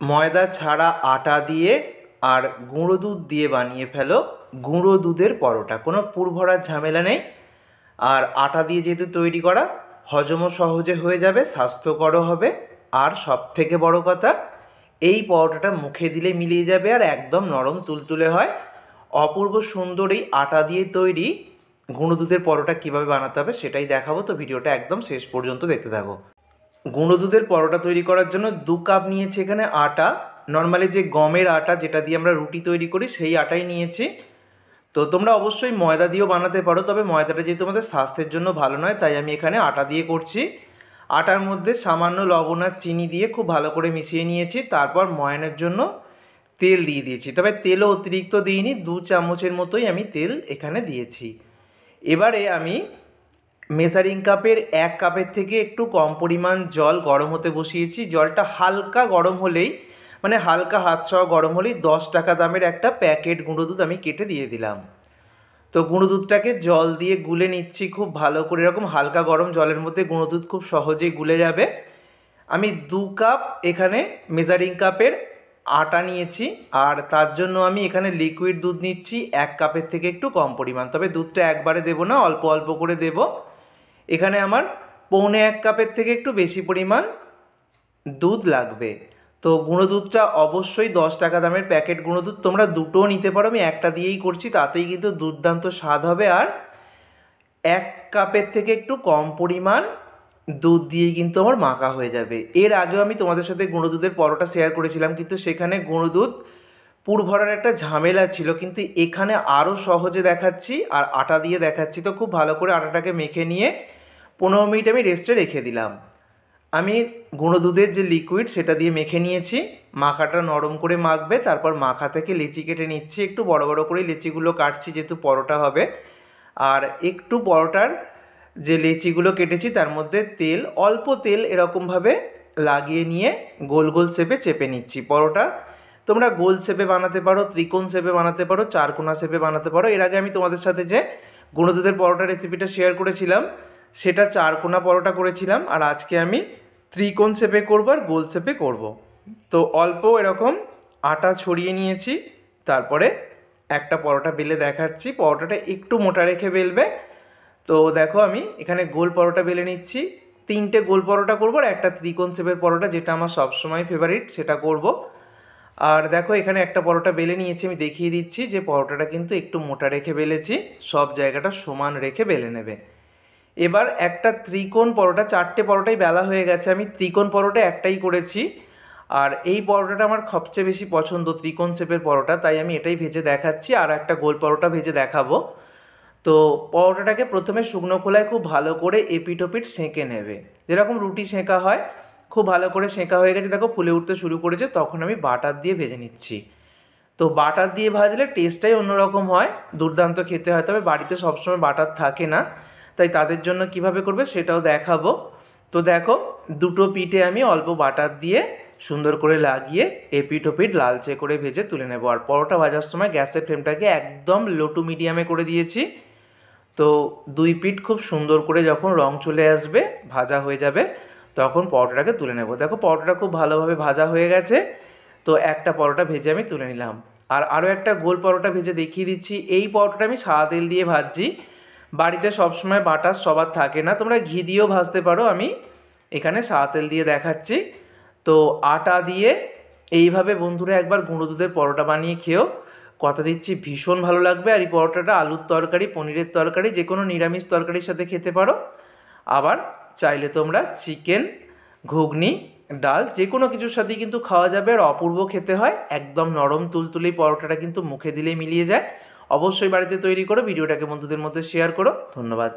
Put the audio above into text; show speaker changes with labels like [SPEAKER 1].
[SPEAKER 1] ময়দা ছাড়া আটা দিয়ে আর গুঁড়ো দুধ দিয়ে বানিয়ে ফেলো গুঁড়ো দুধের পরোটা। কোনো পুর ভরার ঝামেলা নেই। আর আটা দিয়ে যেহেতু তৈরি করা, হজমও সহজে হয়ে যাবে, স্বাস্থ্যকরও হবে। আর সবথেকে বড় কথা, এই পরোটাটা মুখে দিলে মিলিয়ে যাবে আর একদম নরম তুলতুলে হয়। অপূর্ব সুন্দর এই আটা দিয়ে তৈরি গুঁড়ো দুধের পরোটা কীভাবে বানাতে হবে সেটাই দেখাবো, তো ভিডিওটা একদম শেষ পর্যন্ত দেখতে থাকো। গুঁড়ো দুধের পরোটা তৈরি করার জন্য 2 কাপ নিয়েছি এখানে আটা। নর্মালি যে গমের আটা যেটা দিয়ে আমরা রুটি তৈরি করি সেই আটাই নিয়েছি। তো তোমরা অবশ্যই ময়দা দিয়েও বানাতে পারো, তবে ময়দাটা যেহেতু আমাদের স্বাস্থ্যের জন্য ভালো নয় তাই আমি এখানে আটা দিয়ে করছি। আটার মধ্যে সামান্য লবণ আর চিনি দিয়ে খুব ভালো করে মিশিয়ে নিয়েছি। তারপর ময়ানের জন্য তেল দিয়ে দিয়েছি, তবে তেলও অতিরিক্ত দিইনি, 2 চামচের মতোই আমি তেল এখানে দিয়েছি। এবারে আমি মেজারিং কাপের 1 কাপের থেকে একটু কম পরিমাণ জল গরম হতে বসিয়েছি। জলটা হালকা গরম হলেই, মানে হালকা হাত ছোঁয়া গরম হলেই 10 টাকা দামের একটা প্যাকেট গুঁড়ো দুধ আমি কেটে দিয়ে দিলাম। তো গুঁড়ো দুধটাকে জল দিয়ে গুলে নিচ্ছি খুব ভালো করে। এরকম হালকা গরম জলের মধ্যে গুঁড়ো দুধ খুব সহজেই গুলে যাবে। আমি 2 কাপ এখানে মেজারিং কাপের আটা নিয়েছি, আর তার জন্য আমি এখানে লিকুইড দুধ নিচ্ছি 1 কাপের থেকে একটু কম পরিমাণ, তবে দুধটা একবারে দেবো না, অল্প অল্প করে দেব। এখানে আমার পৌনে 1 কাপের থেকে একটু বেশি পরিমাণ দুধ লাগবে। তো গুঁড়ো দুধটা অবশ্যই 10 টাকা দামের প্যাকেট গুঁড়ো দুধ, তোমরা দুটোও নিতে পারো, আমি একটা দিয়েই করছি, তাতেই কিন্তু দুর্দান্ত স্বাদ হবে। আর 1 কাপের থেকে একটু কম পরিমাণ দুধ দিয়েই কিন্তু আমার মাখা হয়ে যাবে। এর আগেও আমি তোমাদের সাথে গুঁড়ো দুধের পরোটা শেয়ার করেছিলাম, কিন্তু সেখানে গুঁড়ো দুধ পুর ভরার একটা ঝামেলা ছিল, কিন্তু এখানে আরও সহজে দেখাচ্ছি আর আটা দিয়ে দেখাচ্ছি। তো খুব ভালো করে আটাটাকে মেখে নিয়ে 15 মিনিট আমি রেস্টে রেখে দিলাম। আমি গুঁড়ো দুধের যে লিকুইড সেটা দিয়ে মেখে নিয়েছি। মাখাটা নরম করে মাখবে, তারপর মাখা থেকে লেচি কেটে নিচ্ছি। একটু বড় বড় করে লেচিগুলো কাটছি যেহেতু পরোটা হবে। আর একটু পরোটার যে লেচিগুলো কেটেছি তার মধ্যে তেল, অল্প তেল এরকমভাবে লাগিয়ে নিয়ে গোল গোল শেপে চেপে নিচ্ছি। পরোটা তোমরা গোল শেপে বানাতে পারো, ত্রিকোণ শেপে বানাতে পারো, চারকোনা শেপে বানাতে পারো। এর আগে আমি তোমাদের সাথে যে গুঁড়ো দুধের পরোটা রেসিপিটা শেয়ার করেছিলাম সেটা চারকোনা পরোটা করেছিলাম, আর আজকে আমি ত্রিকোণ শেপে করবো আর গোল শেপে করব। তো অল্প এরকম আটা ছড়িয়ে নিয়েছি, তারপরে একটা পরোটা বেলে দেখাচ্ছি। পরোটাটা একটু মোটা রেখে বেলবে। তো দেখো আমি এখানে গোল পরোটা বেলে নিচ্ছি। 3টে গোল পরোটা করবো আর একটা ত্রিকোণ শেপের পরোটা, যেটা আমার সবসময় ফেভারিট, সেটা করব। আর দেখো এখানে একটা পরোটা বেলে নিয়েছি, আমি দেখিয়ে দিচ্ছি যে পরোটাটা কিন্তু একটু মোটা রেখে বেলেছি, সব জায়গাটা সমান রেখে বেলে নেবে। এবার একটা ত্রিকোণ পরোটা, 4টে পরোটাই বেলা হয়ে গেছে, আমি ত্রিকোণ পরোটা একটাই করেছি। আর এই পরোটাটা আমার সবচেয়ে বেশি পছন্দ, ত্রিকোণ শেপের পরোটা, তাই আমি এটাই ভেজে দেখাচ্ছি। আর একটা গোল পরোটা ভেজে দেখাবো। তো পরোটাটাকে প্রথমে শুকনো খোলায় খুব ভালো করে এপিট ওপিট সেঁকে নেবে, যেরকম রুটি সেঁকা হয়। খুব ভালো করে সেঁকা হয়ে গেছে, দেখো ফুলে উঠতে শুরু করেছে, তখন আমি বাটার দিয়ে ভেজে নিচ্ছি। তো বাটার দিয়ে ভাজলে টেস্টটাই অন্যরকম হয়, দুর্দান্ত খেতে হয়। তবে বাড়িতে সবসময় বাটার থাকে না, তাই তাদের জন্য কিভাবে করবে সেটাও দেখাবো। তো দেখো দুটো পিঠে আমি অল্প বাটার দিয়ে সুন্দর করে লাগিয়ে এপিট ওপিট লালচে করে ভেজে তুলে নেব। আর পরোটা ভাজার সময় গ্যাসের ফ্লেমটাকে একদম লো টু মিডিয়ামে করে দিয়েছি। তো 2 পিঠ খুব সুন্দর করে যখন রং চলে আসবে, ভাজা হয়ে যাবে, তখন পরোটাটাকে তুলে নেব। দেখো পরোটাটা খুব ভালোভাবে ভাজা হয়ে গেছে। তো একটা পরোটা ভেজে আমি তুলে নিলাম। আর আরও একটা গোল পরোটা ভেজে দেখিয়ে দিচ্ছি। এই পরোটাটা আমি সাদা তেল দিয়ে ভাজছি, বাড়িতে সবসময় বাটার সবার থাকে না, তোমরা ঘি দিয়েও ভাজতে পারো, আমি এখানে সাদা তেল দিয়ে দেখাচ্ছি। তো আটা দিয়ে এইভাবে বন্ধুরা একবার গুঁড়ো দুধের পরোটা বানিয়ে খেও, কথা দিচ্ছি ভীষণ ভালো লাগবে। আর এই পরোটাটা আলুর তরকারি, পনিরের তরকারি, যে কোনো নিরামিষ তরকারির সাথে খেতে পারো। আবার চাইলে তোমরা চিকেন, ঘুগনি, ডাল, যে কোনো কিছুর সাথেই কিন্তু খাওয়া যাবে। আর অপূর্ব খেতে হয়, একদম নরম তুলতুলে পরোটাটা কিন্তু মুখে দিলেই মিলিয়ে যায়। অবশ্যই বাড়িতে তৈরি করো, ভিডিওটাকে বন্ধুদের মধ্যে শেয়ার করো। ধন্যবাদ।